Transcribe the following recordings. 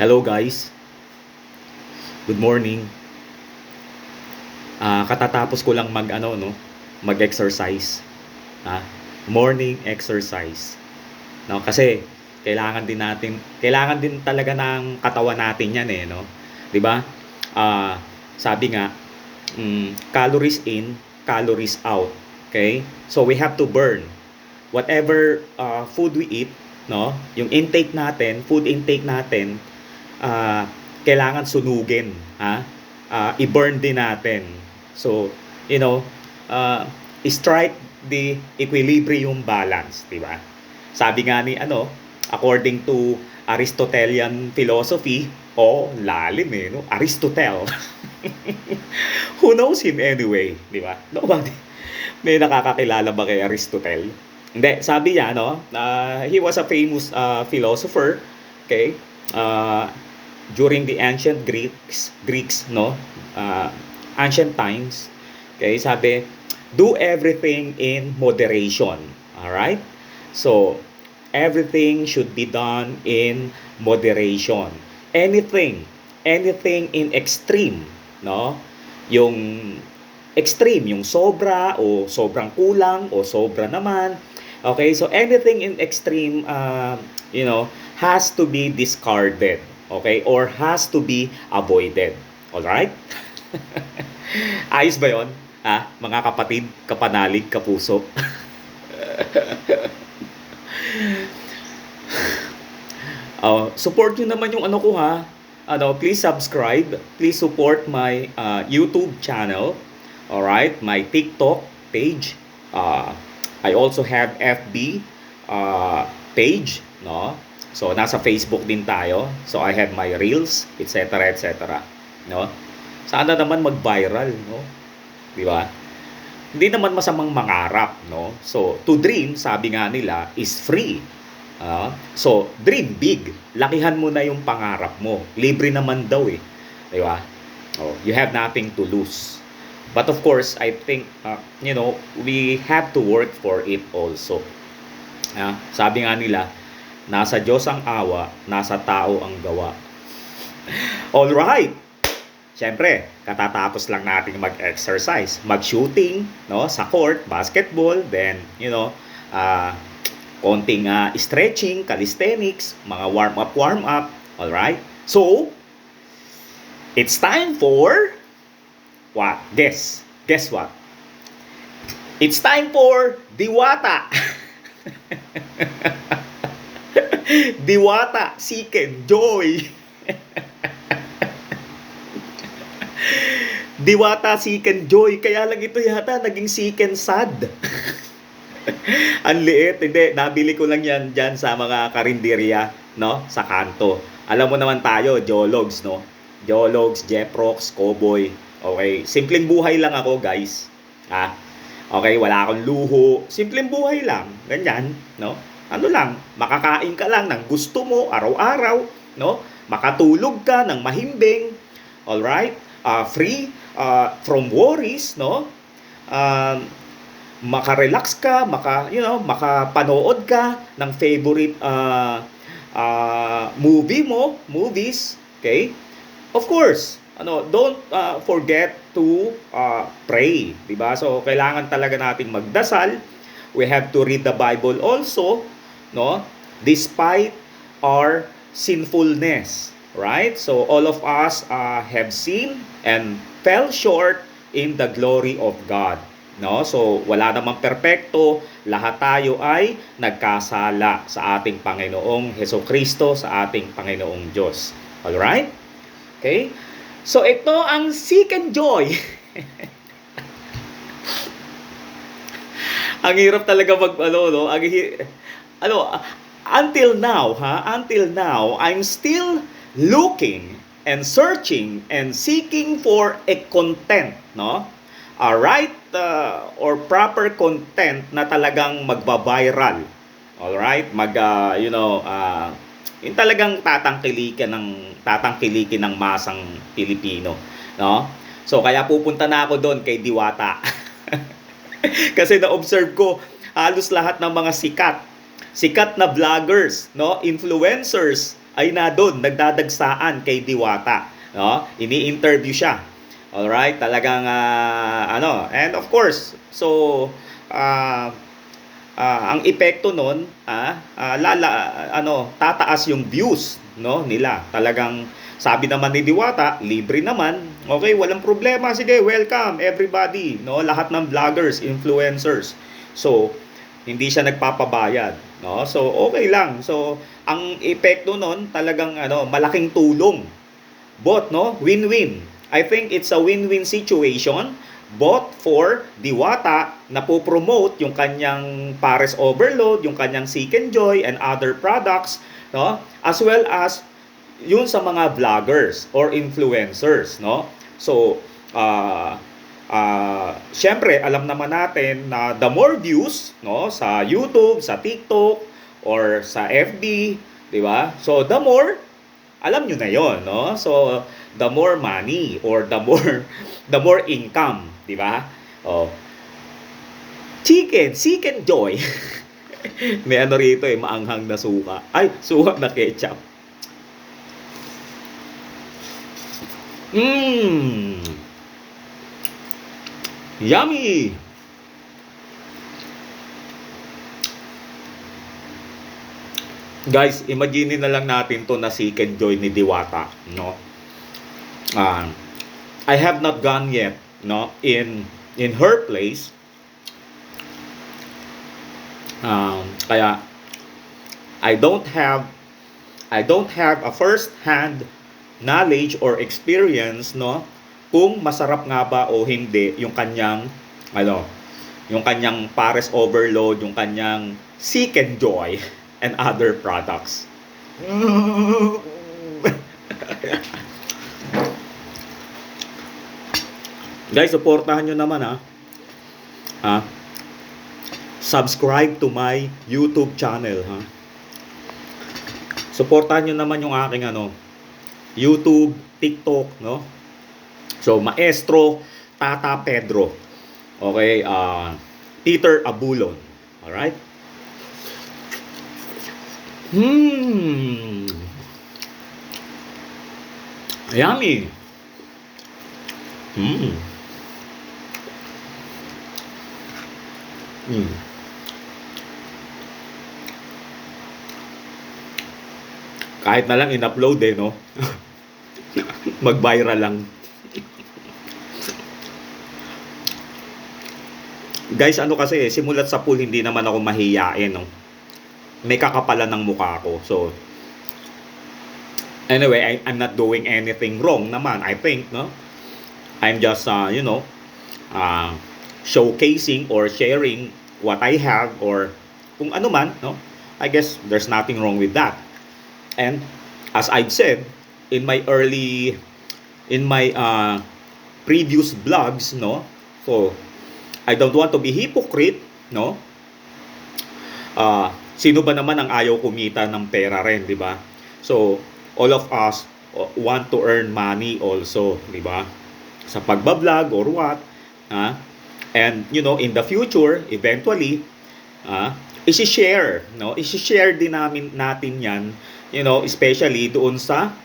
Hello guys, good morning. Katatapos ko lang mag-exercise. Ah, Morning exercise. No, kasi kailangan din talaga ng katawan natin 'yan no. 'Di ba? Sabi nga, calories in, calories out. Okay? So we have to burn whatever food we eat, no? Yung food intake natin, ah, kailangan sunugin, ha? I-burn din natin. So, you know, uh, strike the equilibrium balance, di ba? Sabi nga ni according to Aristotelian philosophy, lalim no? Aristotle. Who knows him anyway, di ba? Nobody. May nakakakilala ba kay Aristotle? Hindi, sabi niya, he was a famous philosopher, okay? Uh, During the ancient Greeks, no? Ancient times, okay? Sabi, do everything in moderation, all right? So, everything should be done in moderation. Anything in extreme, no? Yung extreme, yung sobra o sobrang kulang o sobra naman. Okay, so anything in extreme, has to be discarded. Okay, or has to be avoided. Alright? Ayos ba yon? Mga kapatid, kapanalig, kapuso. Support nyo naman yung ko ha. Please subscribe. Please support my YouTube channel. Alright? My TikTok page. I also have FB page. No? So, nasa Facebook din tayo. So, I have my reels, etc. etc. No? Sana naman mag-viral. No? Di ba? Hindi naman masamang mangarap. No? So, to dream, sabi nga nila, is free. So, dream big. Lakihan mo na yung pangarap mo. Libre naman daw eh. Di ba? You have nothing to lose. But of course, I think, we have to work for it also. Sabi nga nila, nasa Diyos ang awa, nasa tao ang gawa. Alright! Siyempre, katatapos lang natin mag-exercise. Mag-shooting, no? Sa court, basketball, then, konting stretching, calisthenics, mga warm up, alright? So, it's time for what? Guess what? It's time for Diwata. Diwata, seek and joy. Diwata, seek and joy. Kaya lang ito yata naging seek and sad. Ang liit. Hindi, nabili ko lang yan dyan sa mga karinderya, no? Sa kanto. Alam mo naman tayo, geologs, no? Geologs, Jeprox, Cowboy. Okay, simpleng buhay lang ako, guys. Okay, wala akong luho. Simpleng buhay lang. Ganyan, no? Ano lang, makakain ka lang ng gusto mo araw-araw, no? Makatulog ka ng mahimbing. All right? Free from worries, no? Maka-relax ka, makapanood ka ng favorite movies, okay? Of course, don't forget to pray, 'di ba? So kailangan talaga nating magdasal. We have to read the Bible also, no? Despite our sinfulness, right? So all of us have sinned and fell short in the glory of God, no? So wala namang perpekto, lahat tayo ay nagkasala sa ating Panginoong Hesukristo, sa ating Panginoong Diyos. All right? Okay? So ito ang seek and joy. Ang hirap talaga until now, I'm still looking and searching and seeking for a content, no? Right or proper content na talagang magba-viral. All right? Yung talagang tatangkilikin ng masang Pilipino, no? So kaya pupunta na ako doon kay Diwata. Kasi na-observe ko halos lahat ng mga sikat na vloggers, no, influencers, ay na doon nagdadagsaan kay Diwata, no? Ini-interview siya. Alright, talagang and of course, so uh, ang epekto nun, tataas yung views, no, nila. Talagang sabi naman ni Diwata, libre naman. Okay, walang problema. Sige, welcome everybody, no? Lahat ng vloggers, influencers. So, hindi siya nagpapabayad, no? So, okay lang. So, ang epekto nun, talagang malaking tulong. Both, no? Win-win. I think it's a win-win situation both for Diwata na po-promote yung kanyang Pares Overload, yung kanyang Seek and Joy and other products, no? As well as yun sa mga vloggers or influencers, no? So, syempre, alam naman natin na the more views, no, sa YouTube, sa TikTok, or sa FB, di ba? So, the more, alam nyo na yon, no? So, the more money or the more income, di ba? Oh. Seek and Joy. May rito maanghang na suka. Ay, suka na ketchup. Yummy! Guys, imagine na lang natin to na Seek and Joy ni Diwata, no? I have not gone yet, no, in her place. Kaya I don't have a first hand knowledge or experience, no, kung masarap nga ba o hindi yung kanyang yung kanyang Pares Overload, yung kanyang Seek and Joy and other products. Guys, supportahan nyo naman subscribe to my YouTube channel, Supportahan nyo naman yung aking YouTube, TikTok, no? So, Maestro Tata Pedro. Okay, Peter Abulon. Alright? Yummy. Kahit na lang in-upload no? Mag-viral lang. Guys, kasi, simulat sa pool, hindi naman ako mahiyain, no? May kakapalan ng mukha ko. So, anyway, I'm not doing anything wrong naman, I think, no? I'm just, showcasing or sharing what I have or kung ano man, no? I guess there's nothing wrong with that. And as I've said in my previous vlogs, no? So, I don't want to be hypocrite, no? Sino ba naman ang ayaw kumita ng pera rin, di ba? So, all of us want to earn money also, di ba? Sa pagbablog or what, and in the future, eventually, i-share, no? I-share din natin 'yan, especially doon sa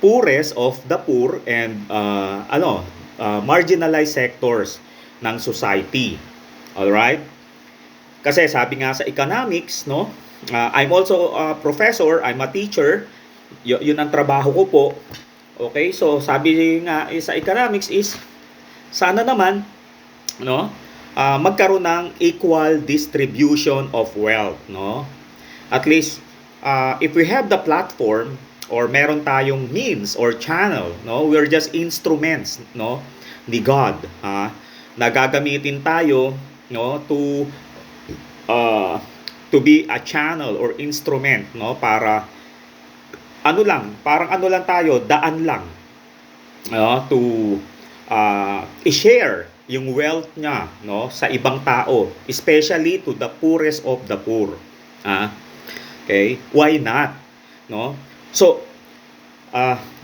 poorest of the poor and marginalized sectors ng society. All right? Kasi sabi nga sa economics, no? I'm also a professor, I'm a teacher. Yun ang trabaho ko po. Okay? So sabi nga sa economics is sana naman, no? Magkaroon ng equal distribution of wealth, no? At least if we have the platform or meron tayong means or channel, no? We're just instruments, no, ni God, na gagamitin tayo, no, to be a channel or instrument, no, para parang tayo, daan lang, no, to i-share yung wealth niya, no, sa ibang tao, especially to the poorest of the poor. Okay? Why not? No? So,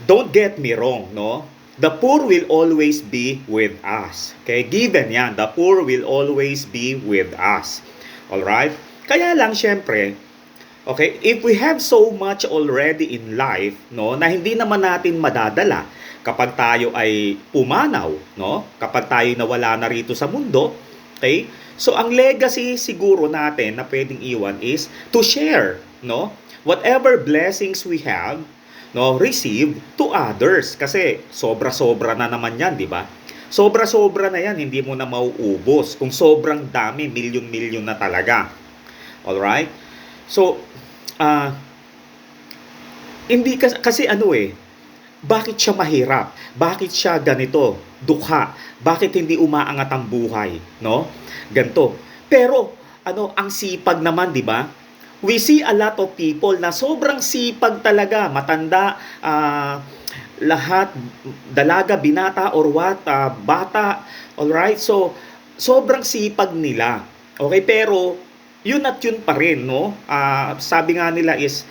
don't get me wrong, no? The poor will always be with us. Okay? Given yan, the poor will always be with us. All right? Kaya lang, syempre, Okay? If we have so much already in life, no, na hindi naman natin madadala kapag tayo ay pumanaw, no? Kapag tayo nawala na rito sa mundo, okay? So ang legacy siguro natin na pwedeng iwan is to share, no? Whatever blessings we have, no, receive to others kasi sobra-sobra na naman 'yan, di ba? Sobra-sobra na 'yan, hindi mo na mauubos. Kung sobrang dami, milyon-milyon na talaga. All right? So, ah, hindi kasi ano eh, bakit siya mahirap? Bakit siya ganito? Dukha. Bakit hindi umaangat ang buhay, no? Ganto. Pero ano, ang sipag naman, 'di ba? We see a lot of people na sobrang sipag talaga, matanda, lahat, dalaga, binata, or what, bata, alright? So, sobrang sipag nila. Okay, pero yun at yun pa rin, no? Sabi nga nila is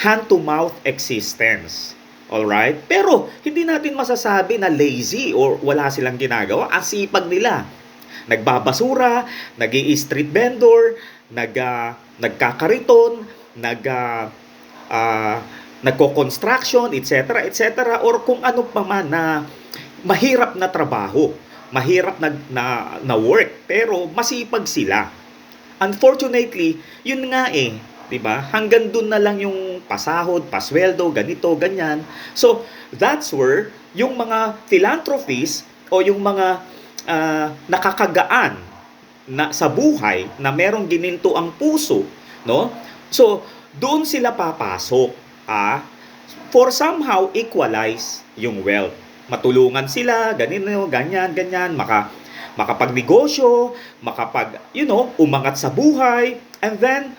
hand-to-mouth existence. Alright? Pero hindi natin masasabi na lazy or wala silang ginagawa. Ang sipag nila. Nagbabasura, nag-i-street vendor, nagkakariton, ah, nagko-construction, etc., etc., or kung ano pa man na mahirap na trabaho, mahirap na work, pero masipag sila. Unfortunately, yun nga eh, 'di ba? Hanggang dun na lang yung pasahod, pasweldo, ganito, ganyan. So, that's where yung mga philanthropists o yung mga nakakagaan na sa buhay na merong gininto ang puso, no? So, doon sila papasok, for somehow equalize yung wealth. Matulungan sila, ganito, ganyan, ganyan, makapagnegosyo, umangat sa buhay, and then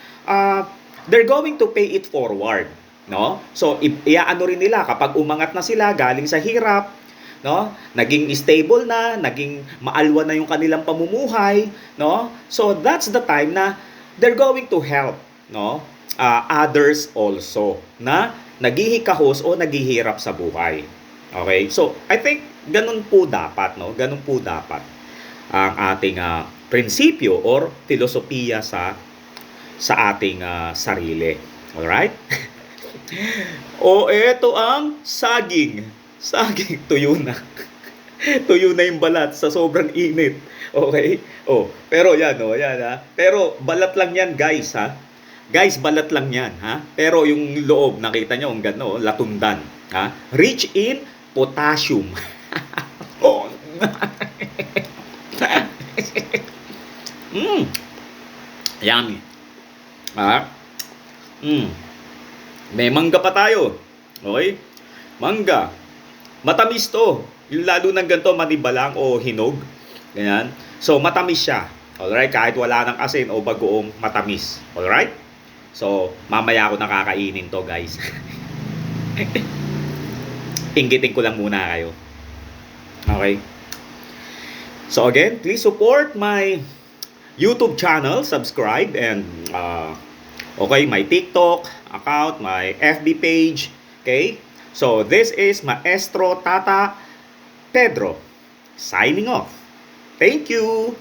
they're going to pay it forward, no? So iaano rin nila kapag umangat na sila galing sa hirap, no? Naging stable na, naging maalwan na yung kanilang pamumuhay, no? So that's the time na they're going to help, no? Others also na naghihikahos o naghihirap sa buhay. Okay? So I think ganun po dapat, no? Ganun po dapat ang ating prinsipyo or filosofiya sa ating sarili. All right? O eto ang saging. Saging tuyo na. Tuyo na yung balat sa sobrang init. Okay? Pero yan yan. Pero balat lang yan, guys, ha. Guys, balat lang yan, ha. Pero yung loob, nakita nyo, ang gano, latundan, ha. Rich in potassium. Oh. Yummy. May mangga pa tayo. Okay? Mangga. Matamis to. Yung lalo ng ganito, manibalang o hinog. Ganyan. So, matamis siya. Alright? Kahit wala ng asin o bagoong matamis. Alright? So, mamaya ako nakakainin to, guys. Inggitin ko lang muna kayo. Okay? So again, please support my YouTube channel, subscribe, and my TikTok account, my FB page. Okay? So this is Maestro Tata Pedro signing off. Thank you!